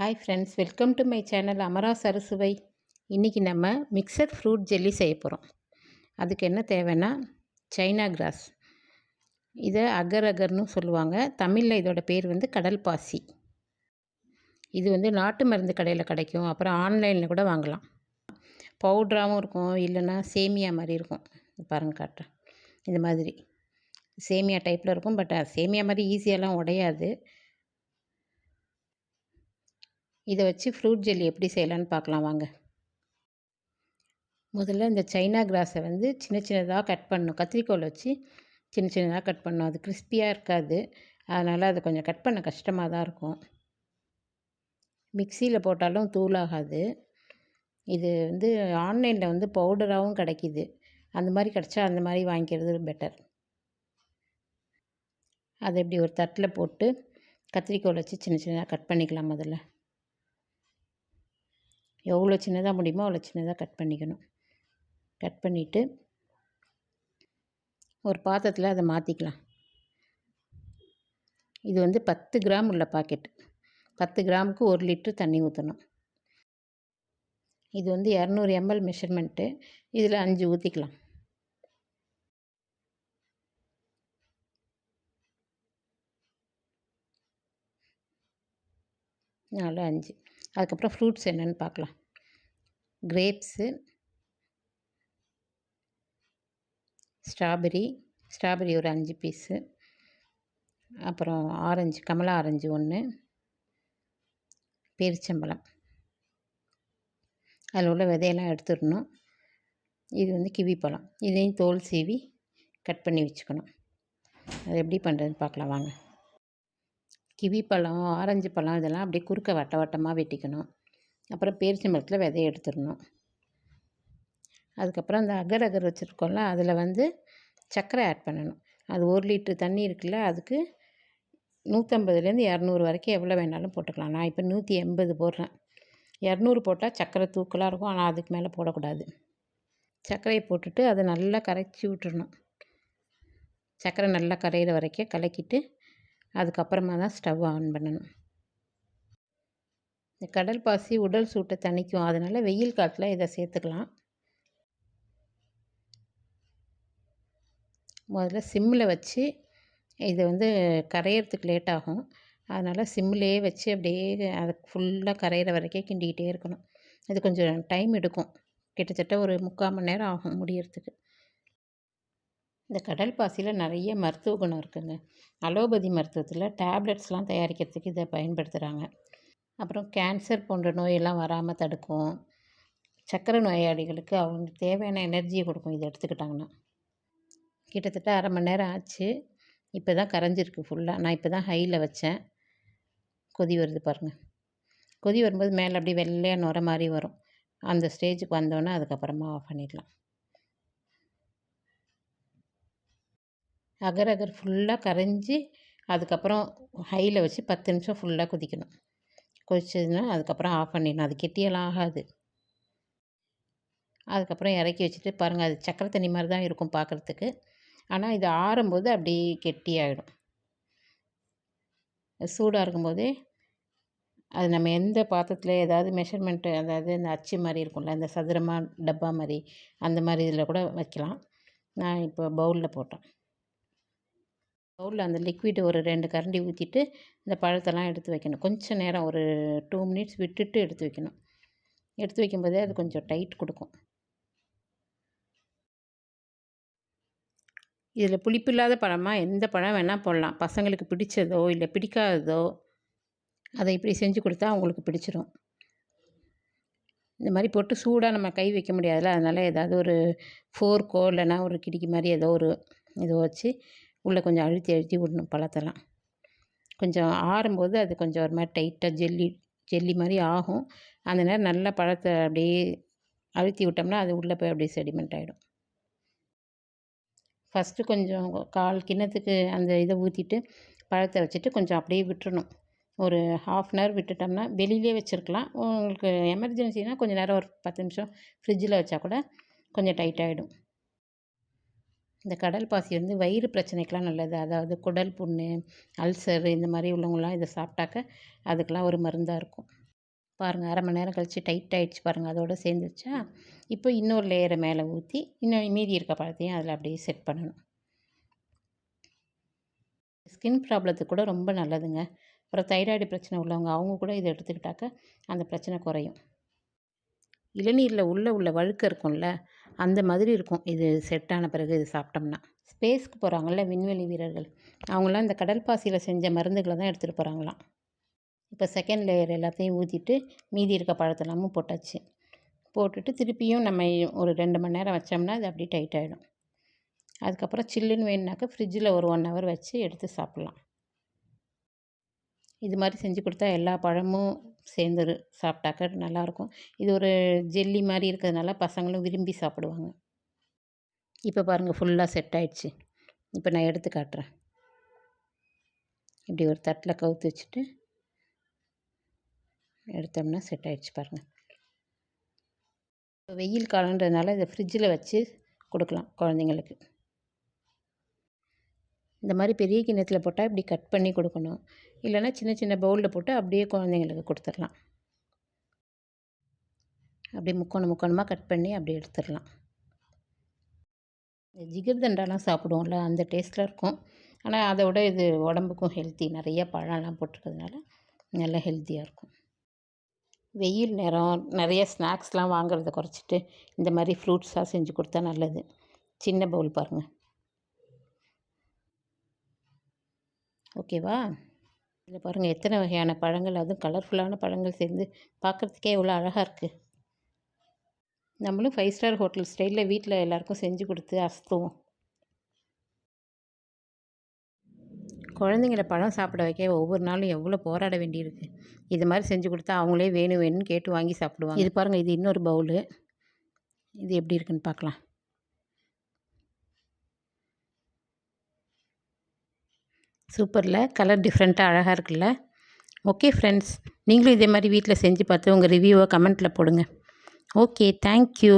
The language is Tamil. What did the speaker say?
Hi friends, welcome to my channel Amaras Arusuvai. இன்றைக்கி நம்ம மிக்சட் ஃப்ரூட் ஜெல்லி செய்ய போகிறோம். அதுக்கு என்ன தேவைன்னா, சைனா கிராஸ், இதை அகர் அகர்னு சொல்லுவாங்க. தமிழில் இதோட பேர் வந்து கடல் பாசி. இது வந்து நாட்டு மருந்து கடையில் கிடைக்கும். அப்புறம் ஆன்லைனில் கூட வாங்கலாம். பவுட்ராகவும் இருக்கும், இல்லைன்னா சேமியா மாதிரி இருக்கும். பாருங்கள், காட்டுறேன். இந்த மாதிரி சேமியா டைப்பில் இருக்கும். பட் சேமியா மாதிரி ஈஸியாலாம் உடையாது. இதை வச்சு ஃப்ரூட் ஜெல்லி எப்படி செய்யலான்னு பார்க்கலாம் வாங்க. முதல்ல இந்த சைனா கிராஸை வந்து சின்ன சின்னதாக கட் பண்ணணும். கத்திரிக்கோல் வச்சு சின்ன சின்னதாக கட் பண்ணணும். அது கிறிஸ்பியாக இருக்காது, அதனால் அது கொஞ்சம் கட் பண்ண கஷ்டமாக தான் இருக்கும். மிக்சியில் போட்டாலும் தூளாகாது. இது வந்து ஆன்லைனில் வந்து பவுடராகவும் கிடைக்கிது. அந்த மாதிரி கிடச்சா அந்த மாதிரி வாங்கிக்கிறது பெட்டர். அதை இப்படி ஒரு தட்டில் போட்டு கத்திரிக்கோல் வச்சு சின்ன சின்னதாக கட் பண்ணிக்கலாம். முதல்ல எவ்வளோ சின்னதாக முடியுமோ அவ்வளோ சின்னதாக கட் பண்ணிக்கணும். கட் பண்ணிவிட்டு ஒரு பாத்திரத்தில் அதை மாற்றிக்கலாம். இது வந்து 10 கிராம் உள்ள பாக்கெட். 10 கிராமுக்கு 1 லிட்டர் தண்ணி ஊற்றணும். இது வந்து 200 ml மெஷர்மெண்ட்டு. இதில் 5 ஊற்றிக்கலாம். நாலு 5. அதுக்கப்புறம் ஃப்ரூட்ஸ் என்னென்னு பார்க்கலாம். கிரேப்ஸு, ஸ்ட்ராபெரி ஒரு 5 பீஸு, அப்புறம் ஆரஞ்சு, கமலா ஆரஞ்சு 1, பேரிச்சம்பழம். அதில் உள்ள விதையெல்லாம் எடுத்துடணும். இது வந்து கிவி பழம். இதையும் தோல் சீவி கட் பண்ணி வச்சுக்கணும். அது எப்படி பண்ணுறதுன்னு பார்க்கலாம் வாங்க. கிவி பழம், ஆரஞ்சு பழம் இதெல்லாம் அப்படியே குறுக்க வட்ட வட்டமாக வெட்டிக்கணும். அப்புறம் பேரிச்சம்பழத்தில் விதையை எடுத்துடணும். அதுக்கப்புறம் அந்த அகர் அகர் வச்சுருக்கோம்ல, அதில் வந்து சர்க்கரை ஆட் பண்ணணும். அது 1 லிட்டர் தண்ணி இருக்குல்ல, அதுக்கு 150லேருந்து 200 வரைக்கும் எவ்வளோ வேணாலும் போட்டுக்கலாம். நான் இப்போ 180 போடுறேன். 200 போட்டால் சர்க்கரை தூக்கலாக இருக்கும், ஆனால் அதுக்கு மேலே போடக்கூடாது. சர்க்கரையை போட்டுட்டு அதை நல்லா கரைச்சி விட்டுறணும். சர்க்கரை நல்லா கரையிற வரைக்கும் கலக்கிட்டு அதுக்கப்புறமா தான் ஸ்டவ் ஆன் பண்ணணும். இந்த கடல் பாசி உடல் சூட்டை தணிக்கும், அதனால் வெயில் காலத்தில் இதை சேர்த்துக்கலாம். முதல்ல சிம்மில் வச்சு இதை வந்து கரையிறதுக்கு லேட் ஆகும். அதனால் சிம்மிலேயே வச்சு அப்படியே அதை ஃபுல்லாக கரையிற வரைக்கும் கிண்டிக்கிட்டே இருக்கணும். இது கொஞ்சம் டைம் எடுக்கும். கிட்டத்தட்ட ஒரு 3/4 மணி நேரம் ஆகும் முடியறதுக்கு. இந்த கடல் பாசியில் நிறைய மருத்துவ குணம் இருக்குதுங்க. அலோபதி மருத்துவத்தில் டேப்லெட்ஸ்லாம் தயாரிக்கிறதுக்கு இதை பயன்படுத்துகிறாங்க. அப்புறம் கேன்சர் போன்ற நோயெல்லாம் வராமல் தடுக்கும். சர்க்கரை நோயாளிகளுக்கு அவங்களுக்கு தேவையான எனர்ஜியை கொடுக்கும் இதை எடுத்துக்கிட்டாங்கன்னா. கிட்டத்தட்ட 1/2 மணி நேரம் ஆச்சு. இப்போ தான் கரைஞ்சிருக்கு ஃபுல்லாக. நான் இப்போ தான் ஹையில் வச்சேன். கொதி வருது பாருங்கள். கொதி வரும்போது மேலே அப்படியே வெள்ளையாக நுர மாதிரி வரும். அந்த ஸ்டேஜுக்கு வந்தோன்னே அதுக்கப்புறமா ஆஃப் பண்ணிடலாம். அகர் அகர் ஃபுல்லாக கரைஞ்சி அதுக்கப்புறம் ஹையில் வச்சு 10 நிமிஷம் ஃபுல்லாக கொதிக்கணும். கொதிச்சதுன்னா அதுக்கப்புறம் ஆஃப் பண்ணிடணும். அது கெட்டியெல்லாம் ஆகாது. அதுக்கப்புறம் இறக்கி வச்சுட்டு பாருங்கள், அது சக்கரை தண்ணி மாதிரி தான் இருக்கும் பார்க்குறதுக்கு. ஆனால் இது ஆறும்போது அப்படியே கெட்டியாகிடும். சூடாக இருக்கும்போதே அது நம்ம எந்த பாத்திரத்தில் ஏதாவது மெஷர்மெண்ட்டு, அதாவது இந்த அச்சு மாதிரி இருக்கும்ல, இந்த சதுரமாக டப்பா மாதிரி, அந்த மாதிரி இதில் கூட வைக்கலாம். நான் இப்போ பவுலில் போட்டேன். பவுலில் அந்த லிக்விட் ஒரு 2 கரண்டி ஊற்றிட்டு இந்த பழத்தெல்லாம் எடுத்து வைக்கணும். கொஞ்சம் நேரம் ஒரு 2 மினிட்ஸ் விட்டுட்டு எடுத்து வைக்கணும். எடுத்து வைக்கும்போதே அது கொஞ்சம் டைட் கொடுக்கும். இதில் புளிப்பு இல்லாத பழமாக எந்த பழம் வேணால் போடலாம். பசங்களுக்கு பிடிச்சதோ இல்லை பிடிக்காததோ அதை இப்படி செஞ்சு கொடுத்தா அவங்களுக்கு பிடிச்சிரும். இந்த மாதிரி போட்டு சூடாக நம்ம கை வைக்க முடியாதுல்ல, அதனால் ஏதாவது ஒரு ஃபோர்க்கோ இல்லைன்னா ஒரு கிடிக்கி மாதிரி ஏதோ ஒரு இதை வச்சு உள்ளே கொஞ்சம் அழுத்தி விடணும் பழத்தெல்லாம். கொஞ்சம் ஆறும்போது அது கொஞ்சம் ஒரு மாதிரி டைட்டாக ஜெல்லி மாதிரி ஆகும். அந்த நேரம் நல்லா பழத்தை அப்படியே அழுத்தி விட்டோம்னா அது உள்ளே போய் அப்படியே செடிமெண்ட் ஆகிடும். ஃபஸ்ட்டு கொஞ்சம் 1/4 கிண்ணத்துக்கு அந்த இதை ஊற்றிட்டு பழத்தை வச்சுட்டு கொஞ்சம் அப்படியே விட்டுறணும். ஒரு 1/2 அன் ஹவர் விட்டுட்டோம்னா வெளியிலே வச்சுருக்கலாம். உங்களுக்கு எமர்ஜென்சினால் கொஞ்சம் நேரம் ஒரு 10 நிமிஷம் ஃப்ரிட்ஜில் வச்சா கூட கொஞ்சம் டைட் ஆகிடும். இந்த கடல் பாசி வந்து வயிறு பிரச்சனைக்கெலாம் நல்லது. அதாவது குடல் புண்ணு, அல்சர் இந்த மாதிரி உள்ளவங்களாம் இதை சாப்பிட்டாக்க அதுக்கெலாம் ஒரு மருந்தாக இருக்கும். பாருங்கள், அரை மணி நேரம் கழித்து டைட் ஆகிடுச்சு பாருங்கள், அதோடு சேர்ந்துருச்சா. இப்போ இன்னொரு லேயரை மேலே ஊற்றி இன்னும் மீதி இருக்க பழத்தையும் அதில் அப்படியே செட் பண்ணணும். ஸ்கின் ப்ராப்ளத்துக்கு கூட ரொம்ப நல்லதுங்க. அப்புறம் தைராய்டு பிரச்சனை உள்ளவங்க அவங்க கூட இதை எடுத்துக்கிட்டாக்க அந்த பிரச்சனை குறையும். இளநீரில் உள்ள வழுக்க இருக்கும்ல, அந்த மாதிரி இருக்கும் இது செட் ஆன பிறகு இது சாப்பிட்டோம்னா. ஸ்பேஸ்க்கு போகிறாங்கள்ல விண்வெளி வீரர்கள், அவங்களாம் இந்த கடல் பாசியில் செஞ்ச மருந்துகளை தான் எடுத்துகிட்டு போகிறாங்களாம். இப்போ செகண்ட் லேயர் எல்லாத்தையும் ஊற்றிட்டு மீதி இருக்க பழத்தெல்லாமும் போட்டாச்சு. போட்டுட்டு திருப்பியும் நம்ம ஒரு 2 மணி நேரம் வச்சோம்னா அது அப்படியே டைட் ஆகிடும். அதுக்கப்புறம் சில்லுன்னு வேணுனாக்கா ஃப்ரிட்ஜில் ஒரு 1 ஹவர் வச்சு எடுத்து சாப்பிட்லாம். இது மாதிரி செஞ்சு கொடுத்தா எல்லா பழமும் சேர்ந்து சாப்பிட்டாக்க நல்லாயிருக்கும். இது ஒரு ஜெல்லி மாதிரி இருக்கிறதுனால பசங்களும் விரும்பி சாப்பிடுவாங்க. இப்போ பாருங்கள், ஃபுல்லாக செட் ஆகிடுச்சு. இப்போ நான் எடுத்து காட்டுறேன். இப்படி ஒரு தட்டில் கவுத்து வச்சுட்டு எடுத்தோம்னா செட் ஆகிடுச்சு பாருங்கள். இப்போ வெயில் காலன்றதுனால இதை ஃப்ரிட்ஜில் வச்சு கொடுக்கலாம் குழந்தைங்களுக்கு. இந்த மாதிரி பெரிய கிண்ணத்தில் போட்டால் இப்படி கட் பண்ணி கொடுக்கணும். இல்லைன்னா சின்ன சின்ன பவுலில் போட்டு அப்படியே குழந்தைங்களுக்கு கொடுத்துடலாம். அப்படியே முக்கோணமாக கட் பண்ணி அப்படியே எடுத்துடலாம். ஜிகர்தண்டாலாம் சாப்பிடுவோம்ல, அந்த டேஸ்ட்டில் இருக்கும். ஆனால் அதை விட இது உடம்புக்கும் ஹெல்த்தி. நிறைய பழம்லாம் போட்டிருக்கிறதுனால நல்லா ஹெல்த்தியாக இருக்கும். வெயில் நேரம் நிறைய ஸ்நாக்ஸ்லாம் வாங்குறத குறைச்சிட்டு இந்த மாதிரி ஃப்ரூட்ஸாக செஞ்சு கொடுத்தா நல்லது. சின்ன பவுல் பாருங்கள். ஓகேவா? இதில் பாருங்கள் எத்தனை வகையான பழங்கள், அதுவும் கலர்ஃபுல்லான பழங்கள் சேர்ந்து பார்க்குறதுக்கே எவ்வளோ அழகாக இருக்குது. நம்மளும் 5 ஸ்டார் ஹோட்டல் ஸ்டைலில் வீட்டில் எல்லாேருக்கும் செஞ்சு கொடுத்து அசத்துவோம். குழந்தைங்கள பழம் சாப்பிட வைக்க ஒவ்வொரு நாளும் எவ்வளோ போராட வேண்டியிருக்கு. இது மாதிரி செஞ்சு கொடுத்தா அவங்களே வேணும் வேணும்னு கேட்டு வாங்கி சாப்பிடுவாங்க. இது பாருங்கள், இது இன்னொரு பவுலு. இது எப்படி இருக்குன்னு பார்க்கலாம். சூப்பரில், கலர் டிஃப்ரெண்ட்டாக அழகாக இருக்குல்ல. ஓகே ஃப்ரெண்ட்ஸ், நீங்களும் இதே மாதிரி வீட்டில் செஞ்சு பார்த்து உங்கள் ரிவ்யூவை கமெண்ட்டில் போடுங்க. Okay, thank you.